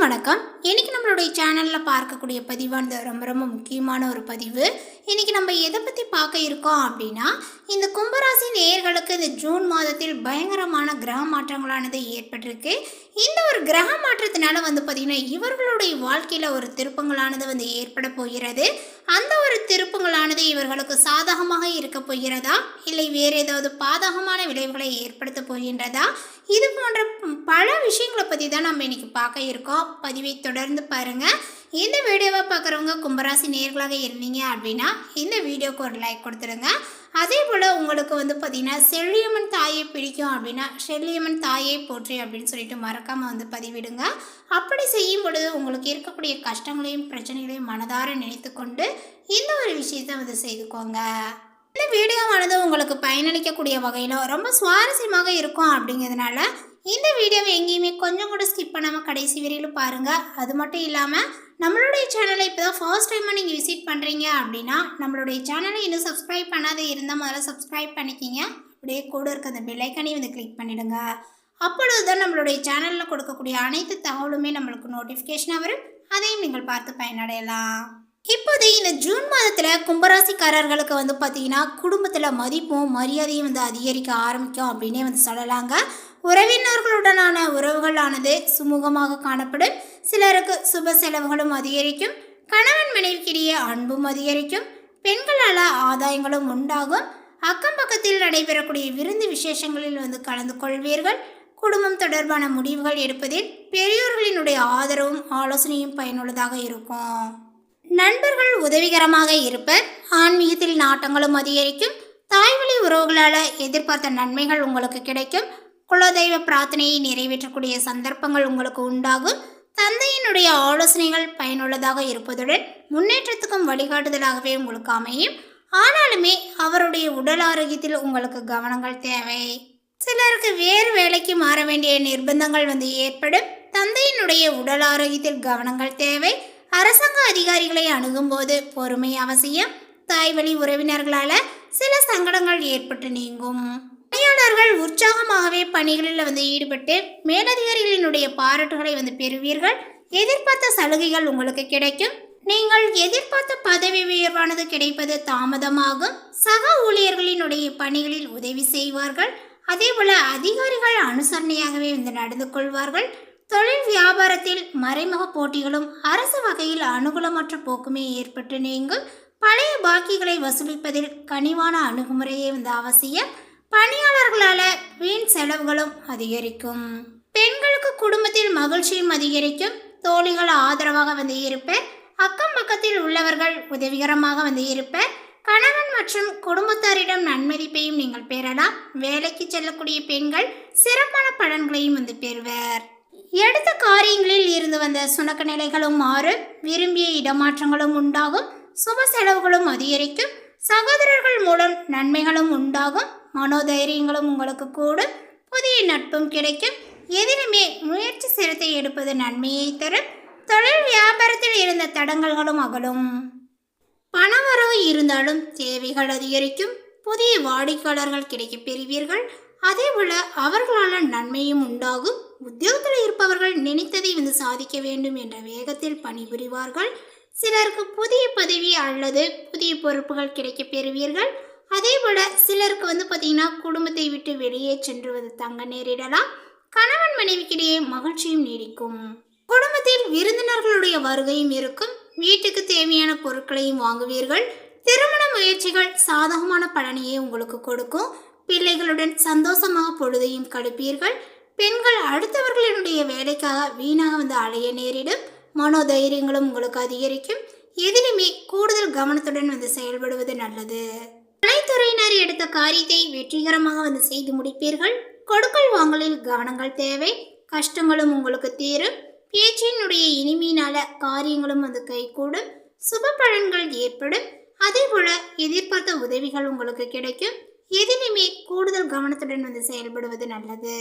அனைவருக்கும் வணக்கம். இன்னைக்கு நம்மளுடைய சேனலில் பார்க்கக்கூடிய பதிவானது ரொம்ப ரொம்ப முக்கியமான ஒரு பதிவு. இன்னைக்கு நம்ம எதை பற்றி பார்க்க இருக்கோம் அப்படின்னா, இந்த கும்பராசி நேயர்களுக்கு இந்த ஜூன் மாதத்தில் பயங்கரமான கிரக மாற்றங்களானது ஏற்பட்டிருக்கு. இந்த ஒரு கிரக மாற்றத்தினால பார்த்திங்கன்னா இவர்களுடைய வாழ்க்கையில் ஒரு திருப்பங்களானது ஏற்பட போகிறது. அந்த ஒரு திருப்பங்களானது இவர்களுக்கு சாதகமாக இருக்க போகிறதா, இல்லை வேறு ஏதாவது பாதகமான விளைவுகளை ஏற்படுத்த போகின்றதா, இது போன்ற பல விஷயங்களை பற்றி தான் நம்ம இன்னைக்கு பார்க்க இருக்கோம். பதிவை தொடர்ந்து பாருங்கள். இந்த வீடியோவை பார்க்குறவங்க கும்பராசி நேயர்களாக இருந்தீங்க அப்படின்னா இந்த வீடியோவுக்கு ஒரு லைக் கொடுத்துருங்க. அதே போல் உங்களுக்கு பார்த்திங்கன்னா செல்லியம்மன் தாயை பிடிக்கும் அப்படின்னா செல்லியம்மன் தாயை போற்றி அப்படின்னு சொல்லிட்டு மறக்காமல் பதிவிடுங்க. அப்படி செய்யும் பொழுது உங்களுக்கு இருக்கக்கூடிய கஷ்டங்களையும் பிரச்சனைகளையும் மனதார நினைத்து கொண்டு இந்த ஒரு விஷயத்தை செய்துக்கோங்க. இந்த வீடியோவானது உங்களுக்கு பயனளிக்கக்கூடிய வகையில் ரொம்ப சுவாரஸ்யமாக இருக்கும். அப்படிங்கிறதுனால இந்த வீடியோவை எங்கேயுமே கொஞ்சம் கூட ஸ்கிப் பண்ணாமல் கடைசி வரையிலும் பாருங்கள். அது மட்டும் இல்லாமல் நம்மளுடைய சேனலை இப்போ தான் ஃபர்ஸ்ட் டைமாக நீங்கள் விசிட் பண்ணுறீங்க அப்படின்னா நம்மளுடைய சேனலை இன்னும் சப்ஸ்கிரைப் பண்ணாத இருந்தால் முதல்ல சப்ஸ்கிரைப் பண்ணிக்கிங்க. அப்படியே கூட இருக்க அந்த பெல் ஐக்கானையும் கிளிக் பண்ணிவிடுங்க. அப்பொழுது தான் நம்மளுடைய சேனலில் கொடுக்கக்கூடிய அனைத்து தகவலுமே நம்மளுக்கு நோட்டிஃபிகேஷனாக வரும். அதையும் நீங்கள் பார்த்து பயனடையலாம். இப்போது இந்த ஜூன் மாதத்தில் கும்பராசிக்காரர்களுக்கு பார்த்தீங்கன்னா குடும்பத்தில் மதிப்பும் மரியாதையும் அதிகரிக்க ஆரம்பிக்கும் அப்படின்னே சொல்லலாங்க. உறவினர்களுடனான உறவுகளானது சுமூகமாக காணப்படும். சிலருக்கு சுப செலவுகளும் அதிகரிக்கும். கணவன் மனைவிக்கிடையே அன்பும் அதிகரிக்கும். பெண்களால் ஆதாயங்களும் உண்டாகும். அக்கம் பக்கத்தில் நடைபெறக்கூடிய விருந்து விசேஷங்களில் கலந்து கொள்வீர்கள். குடும்பம் தொடர்பான முடிவுகள் எடுப்பதில் பெரியோர்களினுடைய ஆதரவும் ஆலோசனையும் பயனுள்ளதாக இருக்கும். நண்பர்கள் உதவிகரமாக இருப்பர். ஆன்மீகத்தில் நாட்டங்களும் அதிகரிக்கும். தாய்வழி உறவுகளால் எதிர்பார்த்த நன்மைகள் உங்களுக்கு கிடைக்கும். குலதெய்வ பிரார்த்தனையை நிறைவேற்றக்கூடிய சந்தர்ப்பங்கள் உங்களுக்கு உண்டாகும். தந்தையினுடைய ஆலோசனைகள் பயனுள்ளதாக இருப்பதுடன் முன்னேற்றத்துக்கும் வழிகாட்டுதலாகவே உங்களுக்கு அமையும். ஆனாலுமே அவருடைய உடல் ஆரோக்கியத்தில் உங்களுக்கு கவனங்கள் தேவை. சிலருக்கு வேறு வேலைக்கு மாற வேண்டிய நிர்பந்தங்கள் ஏற்படும். தந்தையினுடைய உடல் ஆரோக்கியத்தில் கவனங்கள் தேவை. அரசாங்க அதிகாரிகளை அணுகும்போது பொறுமை அவசியம். தாய்வழி உறவினர்களால் சில சங்கடங்கள் ஏற்பட்டு நீங்கும். பணியாளர்கள் உற்சாகமாகவே பணிகளில் ஈடுபட்டு மேலதிகாரிகளினுடைய பாராட்டுகளை பெறுவீர்கள். எதிர்பார்த்த சலுகைகள் உங்களுக்கு கிடைக்கும். நீங்கள் எதிர்பார்த்த பதவி உயர்வானது கிடைப்பது தாமதமாகும். சக ஊழியர்களினுடைய பணிகளில் உதவி செய்வார்கள். அதே போல அதிகாரிகள் அனுசரணையாகவே நடந்து கொள்வார்கள். தொழில் வியாபாரத்தில் மறைமுக போட்டிகளும் அரசு வகையில் அனுகூலமற்ற போக்குமே ஏற்பட்டு நீங்கும். பழைய பாக்கிகளை வசூலிப்பதில் கனிவான அணுகுமுறையே அவசியம். பணியாளர்களால் வீண் செலவுகளும் அதிகரிக்கும். பெண்களுக்கு குடும்பத்தில் மகிழ்ச்சியும் அதிகரிக்கும். தோழிகள் ஆதரவாக இருப்பர். அக்கம் பக்கத்தில் உள்ளவர்கள் உதவிகரமாக இருப்பர். கணவன் மற்றும் குடும்பத்தாரிடம் நன்மதிப்பையும் நீங்கள் பெறலாம். வேலைக்கு செல்லக்கூடிய பெண்கள் சிறப்பான பலன்களையும் பெறுவர். எடுத்த காரியங்களில் இருந்து வந்த சுணக்க நிலைகளும் மாறும். விரும்பிய இடமாற்றங்களும் உண்டாகும். சுப செலவுகளும் அதிகரிக்கும். சகோதரர்கள் மூலம் நன்மைகளும் உண்டாகும். மனோதைரியங்களும் உங்களுக்கு கூடும். புதிய நட்பும் கிடைக்கும். எதிலுமே முயற்சி சிரத்தை எடுப்பது நன்மையை தரும். தொழில் வியாபாரத்தில் இருந்த தடங்கல்களும் அகலும். பணவரவு இருந்தாலும் தேவைகள் அதிகரிக்கும். புதிய வாடிக்கையாளர்கள் கிடைக்க பெறுவீர்கள். அதே போல அவர்களால் நன்மையும் உண்டாகும். உத்தியோகத்தில் இருப்பவர்கள் நினைத்ததை சாதிக்க வேண்டும் என்ற வேகத்தில் பணிபுரிவார்கள். சிலருக்கு புதிய பதவி அல்லது புதிய பொறுப்புகள் கிடைக்க பெறுவீர்கள். அதே போல சிலருக்கு பார்த்தீங்கன்னா குடும்பத்தை விட்டு வெளியே சென்று தங்க நேரிடலாம். கணவன் மனைவிக்கிடையே மகிழ்ச்சியும் நீடிக்கும். குடும்பத்தில் விருந்தினர்களுடைய வருகையும் இருக்கும். வீட்டுக்கு தேவையான பொருட்களையும் வாங்குவீர்கள். திருமண முயற்சிகள் சாதகமான பலனையே உங்களுக்கு கொடுக்கும். பிள்ளைகளுடன் சந்தோஷமாக பொழுதையும் கழிப்பீர்கள். பெண்கள் அடுத்தவர்களினுடைய வேலைக்காக வீணாக அலைய நேரிடும். மனோதைரியங்களும் உங்களுக்கு அதிகரிக்கும். எதிலுமே கூடுதல் கவனத்துடன் செயல்படுவது நல்லது. கலைத்துறையினர் எடுத்த காரியத்தை வெற்றிகரமாக செய்து முடிப்பீர்கள். கொடுக்கல் வாங்கலில் கவனங்கள் தேவை. கஷ்டங்களும் உங்களுக்கு தீரும். பேச்சினுடைய இனிமையினால காரியங்களும் கைகூடும். சுப பலன்கள் ஏற்படும். அதே போல எதிர்பார்த்த உதவிகள் உங்களுக்கு கிடைக்கும். எதிலுமே கூடுதல் கவனத்துடன் செயல்படுவது நல்லது.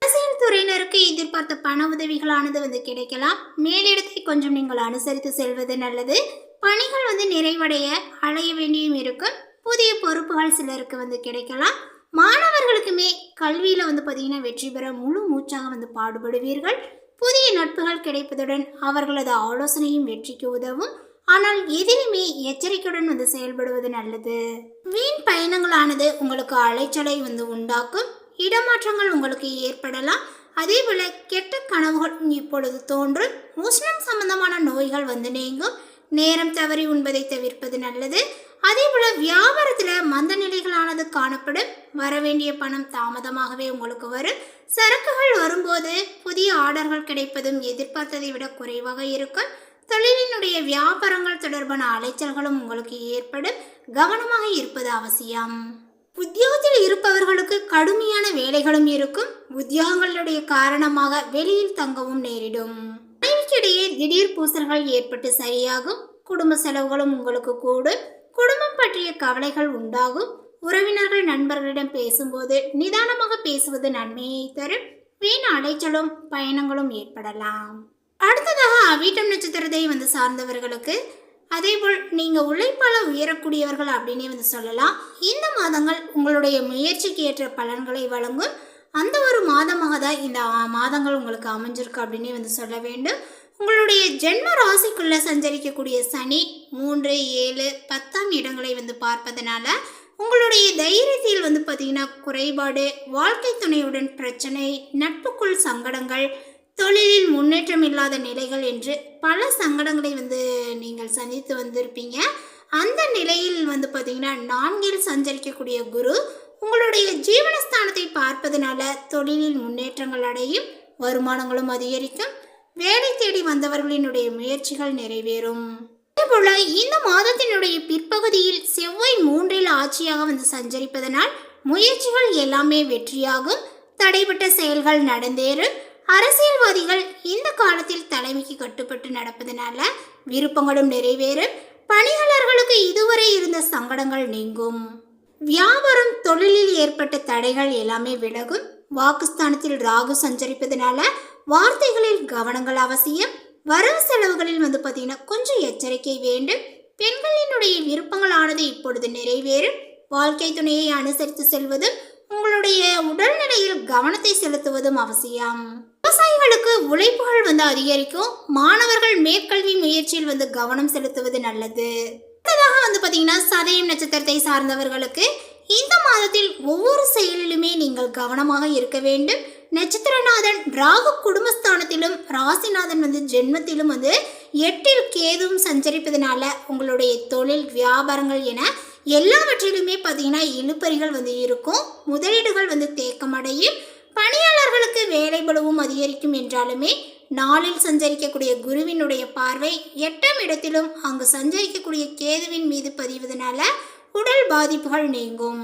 அரசியல் துறையினருக்கு எதிர்பார்த்த பண உதவிகளானது கிடைக்கலாம். மேலிடத்தை கொஞ்சம் நீங்கள் அனுசரித்து செல்வது நல்லது. பணிகள் நிறைவடைய அலைய வேண்டியும் இருக்கும். புதிய பொறுப்புகள் சிலருக்கு கிடைக்கலாம். மாணவர்களுக்குமே கல்வியில் பார்த்தீங்கன்னா வெற்றி பெற முழு மூச்சாக பாடுபடுவீர்கள். புதிய நட்புகள் கிடைப்பதுடன் அவர்களது ஆலோசனையும் வெற்றிக்கு உதவும். ஆனால் எதிலுமே எச்சரிக்கையுடன் செயல்படுவது நல்லது. வீண் பயணங்களானது உங்களுக்கு அலைச்சலை உண்டாக்கும். இடமாற்றங்கள் உங்களுக்கு ஏற்படலாம். அதே போல கெட்ட கனவுகள் இப்பொழுது தோன்றும். உஷ்ணம் சம்பந்தமான நோய்கள் நீங்கும். நேரம் தவறி உண்பதை தவிர்ப்பது நல்லது. அதே போல வியாபாரத்தில் மந்த நிலைகளானது காணப்படும். வரவேண்டிய பணம் தாமதமாகவே உங்களுக்கு வரும். சரக்குகள் வரும்போது புதிய ஆர்டர்கள் கிடைப்பதும் எதிர்பார்த்ததை விட குறைவாக இருக்கும். தொழிலினுடைய வியாபாரங்கள் தொடர்பான அலைச்சல்களும் உங்களுக்கு ஏற்படும். கவனமாக இருப்பது அவசியம். உத்தியோகத்தில் இருப்பவர்களுக்கு கடுமையான வேலைகளும் இருக்கும். உத்தியோகங்களுடைய காரணமாக வெளியில் தங்கவும் நேரிடும். மனைவிக்கிடையே திடீர் பூசல்கள் ஏற்பட்டு சரியாகும். குடும்ப செலவுகளும் உங்களுக்கு கூடும். குடும்பம் பற்றிய கவலைகள் உண்டாகும். உறவினர்கள் நண்பர்களிடம் பேசும்போது நிதானமாக பேசுவது நன்மையை தரும். வீண் அலைச்சலும் பயணங்களும் ஏற்படலாம். அடுத்ததாக அவிட்டம் நட்சத்திரத்தை சார்ந்தவர்களுக்கு அதேபோல் நீங்கள் உழைப்பால் உயரக்கூடியவர்கள் அப்படின்னே சொல்லலாம். இந்த மாதங்கள் உங்களுடைய முயற்சிக்கு ஏற்ற பலன்களை வழங்கும். அந்த ஒரு மாதமாக தான் இந்த மாதங்கள் உங்களுக்கு அமைஞ்சிருக்கு அப்படின்னே சொல்ல வேண்டும். உங்களுடைய ஜென்ம ராசிக்குள்ளே சஞ்சரிக்கக்கூடிய சனி 3, 7, 10ஆம் இடங்களை பார்ப்பதனால உங்களுடைய தைரியத்தில் பார்த்தீங்கன்னா குறைபாடு, வாழ்க்கை துணையுடன் பிரச்சனை, நட்புக்குள் சங்கடங்கள், தொழிலில் முன்னேற்றம் இல்லாத நிலைகள் என்று பல சங்கடங்களை நீங்கள் சந்தித்து வந்திருப்பீங்க. அந்த நிலையில் பார்த்தீங்கன்னா 4இல் சஞ்சரிக்கக்கூடிய குரு உங்களுடைய ஜீவனஸ்தானத்தை பார்ப்பதனால தொழிலில் முன்னேற்றங்கள் அடையும். வருமானங்களும் அதிகரிக்கும். வேலை தேடி வந்தவர்களினுடைய முயற்சிகள் நிறைவேறும். அதேபோல இந்த மாதத்தினுடைய பிற்பகுதியில் செவ்வாய் 3இல் ஆட்சியாக சஞ்சரிப்பதனால் முயற்சிகள் எல்லாமே வெற்றியாகும். தடைப்பட்ட செயல்கள் நடந்தேறும். அரசியல்வாதிகள் இந்த காலத்தில் தலைமைக்கு கட்டுப்பட்டு நடப்பதனால விருப்பங்களும் நிறைவேறும். பணியாளர்களுக்கு இதுவரை இருந்த சங்கடங்கள் நீங்கும். வியாபாரம் தொழிலில் ஏற்பட்ட தடைகள் எல்லாமே விலகும். வாக்குஸ்தானத்தில் ராகு சஞ்சரிப்பதனால வார்த்தைகளில் கவனங்கள் அவசியம். வரவு செலவுகளில் பார்த்தீங்கன்னா கொஞ்சம் எச்சரிக்கை வேண்டும். பெண்களினுடைய விருப்பங்களானது இப்பொழுது நிறைவேறும். வாழ்க்கை துணையை அனுசரித்து செல்வதும் உங்களுடைய உடல்நிலையில் கவனத்தை செலுத்துவதும் அவசியம். விவசாயிகளுக்கு உழைப்புகள் அதிகரிக்கும். மாணவர்கள் மேற்கல்வி முயற்சியில் கவனம் செலுத்துவது நல்லது. அடுத்ததாக பார்த்தீங்கன்னா சதயம் நட்சத்திரத்தை சார்ந்தவர்களுக்கு இந்த மாதத்தில் ஒவ்வொரு செயலிலுமே நீங்கள் கவனமாக இருக்க வேண்டும். நட்சத்திரநாதன் ராகு குடும்பஸ்தானத்திலும் ராசிநாதன் ஜென்மத்திலும் 8இல் கேதுவும் சஞ்சரிப்பதனால உங்களுடைய தொழில் வியாபாரங்கள் என எல்லாவற்றிலுமே பார்த்தீங்கன்னா இழுபறிகள் இருக்கும். முதலீடுகள் தேக்கமடையும். பணியாளர்களுக்கு வேலை பளுவும் அதிகரிக்கும். என்றாலுமே 4இல் சஞ்சரிக்கக்கூடிய குருவினுடைய பார்வை 8ஆம் இடத்திலும் அங்கு சஞ்சரிக்கக்கூடிய கேதுவின் மீது பதிவதனால உடல் பாதிப்புகள் நீங்கும்.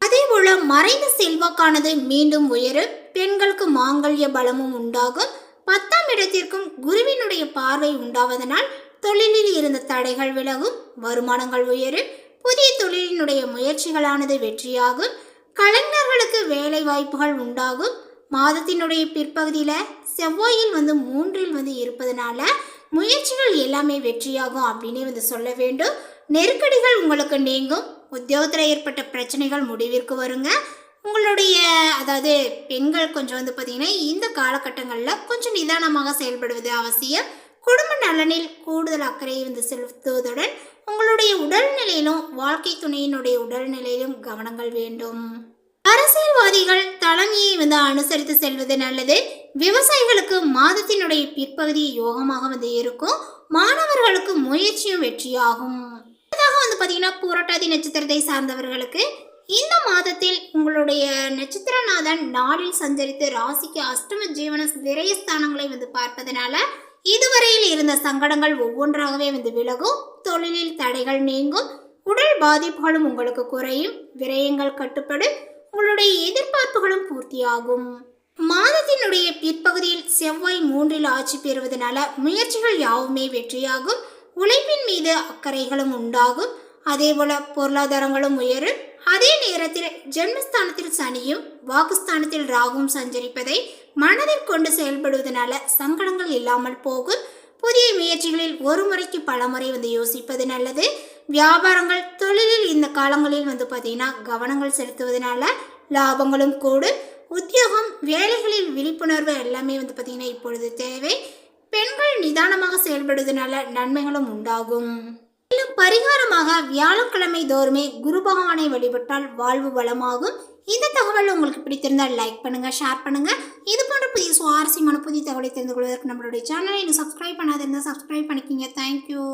அதே போல மறைந்த செல்வாக்கானது மீண்டும் உயரும். பெண்களுக்கு மாங்கல்ய பலமும் உண்டாகும். 10ஆம் இடத்திற்கும் குருவினுடைய பார்வை உண்டாவதனால் தொழிலில் இருந்த தடைகள் விலகும். வருமானங்கள் உயரும். புதிய தொழிலினுடைய முயற்சிகளானது வெற்றியாகும். கலைஞர்களுக்கு வேலை வாய்ப்புகள் உண்டாகும். மாதத்தினுடைய பிற்பகுதியில் செவ்வாயில் 3இல் இருப்பதனால முயற்சிகள் எல்லாமே வெற்றியாகும் அப்படின்னே சொல்ல வேண்டும். நெருக்கடிகள் உங்களுக்கு நீங்கும். உத்தியோகத்தில் ஏற்பட்ட பிரச்சனைகள் முடிவிற்கு வருங்க. உங்களுடைய அதாவது பெண்கள் கொஞ்சம் பார்த்தீங்கன்னா இந்த காலகட்டங்களில் கொஞ்சம் நிதானமாக செயல்படுவது அவசியம். குடும்ப நலனில் கூடுதல் அக்கறையை செலுத்துவதுடன் உங்களுடைய உடல்நிலையிலும் வாழ்க்கை துணையினுடைய உடல்நிலையிலும் கவனங்கள் வேண்டும். அரசியல்வாதிகள் தலைமையை அனுசரித்து செல்வது நல்லது. விவசாயிகளுக்கு மாதத்தினுடைய பிற்பகுதி யோகமாக இருக்கும். மாணவர்களுக்கு முயற்சியும் வெற்றியாகும். பார்த்தீங்கன்னா புரட்டாதி நட்சத்திரத்தை சார்ந்தவர்களுக்கு இந்த மாதத்தில் உங்களுடைய நட்சத்திரநாதன் 4இல் சஞ்சரித்து ராசிக்கு அஷ்டம ஜீவன விரயஸ்தானங்களை பார்ப்பதனால இதுவரையில் இருந்த சங்கடங்கள் ஒவ்வொன்றாகவே விலகும். தொழிலில் தடைகள் நீங்கும். உடல் பாதிப்புகளும் உங்களுக்கு குறையும். விரயங்கள் கட்டுப்படும். உங்களுடைய எதிர்பார்ப்புகளும் பூர்த்தியாகும். மாதத்தினுடைய பிற்பகுதியில் செவ்வாய் 3இல் ஆட்சி பெறுவதனால முயற்சிகள் யாவுமே வெற்றியாகும். உழைப்பின் மீது அக்கறைகளும் உண்டாகும். அதேபோல பொருளாதாரங்களும் உயரும். அதே நேரத்தில் ஜென்மஸ்தானத்தில் சனியும் வாக்குஸ்தானத்தில் ராகுவும் சஞ்சரிப்பதை மனதில் கொண்டு செயல்படுவதனால சங்கடங்கள் இல்லாமல் போகும். புதிய முயற்சிகளில் ஒரு முறைக்கு பல முறை யோசிப்பது நல்லது. வியாபாரங்கள் தொழிலில் இந்த காலங்களில் பார்த்தீங்கன்னா கவனங்கள் செலுத்துவதனால லாபங்களும் கூடும். உத்தியோகம், வேலைகளில் விழிப்புணர்வு எல்லாமே வந்து பார்த்திங்கன்னா இப்பொழுது தேவை. பெண்கள் நிதானமாக செயல்படுவதனால நன்மைகளும் உண்டாகும். மேலும் பரிகாரமாக வியாழக்கிழமை தோறுமே குரு பகவானை வழிபட்டால் வாழ்வு வளமாகும். இந்த தகவல் உங்களுக்கு பிடித்திருந்தால் லைக் பண்ணுங்க, ஷேர் பண்ணுங்க. இது போன்ற புதிய சுவாரஸ்யமான புதிய தகவலை தெரிந்து கொள்வதற்கு நம்மளுடைய சேனலை இன்னும் சப்ஸ்கிரைப் பண்ணாதிருந்தால் சப்ஸ்கிரைப் பண்ணிக்கிங்க. தேங்க்யூ.